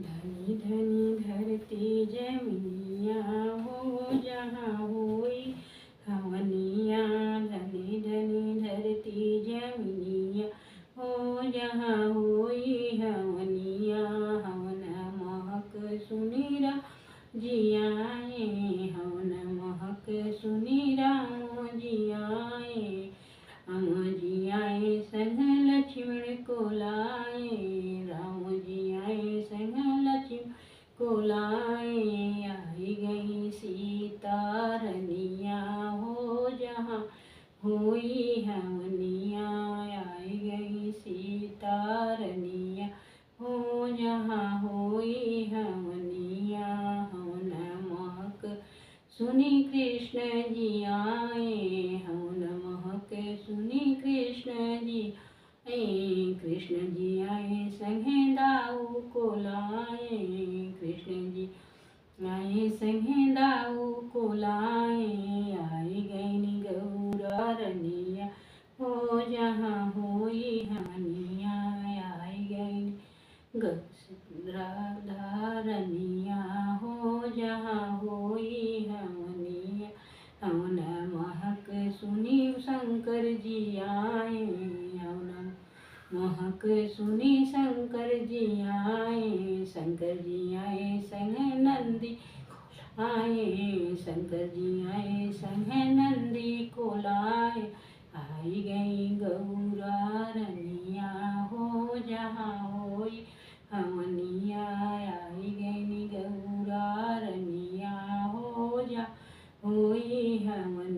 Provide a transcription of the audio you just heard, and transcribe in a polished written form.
धनी धनी धरती जमिनिया हो जहाँ होई हवनिया। धनी धनी धरती जमिनिया हो जहाँ होई हवनिया। हवन महक सुनीरा जियाए हवन महक सुनीरा जियाए। हम जियाए संग लक्ष्मण को लाए। राम जियाए संग लक्ष्मण को लाए। आई गई सीता रनिया हो जहाँ होई हवनिया। आई गई सीता रनिया हो जहाँ होई हवनिया। हवन महक सुनी कृष्ण जी आए। हवन महक सुनी कृष्ण जी कृष्ण जी आए संगे दाऊ को लाए। कृष्ण जी आए संगे दाऊ को लाए। आई गई गौरा रनिया हो जहाँ होई हवनिया। आई गई राधा रनिया हो जहाँ होई हवनिया। हवन महक सुनी शंकर जी आए। हवन महक सुनी शंकर जी आए। शंकर जी आए संग नंदी आए। शंकर जी आए संग नंदी को लाए। आई गई गौरा रनिया हो जहाँ होई हवनिया। आई गई गौरा रनिया हो जहाँ होई हवनिया।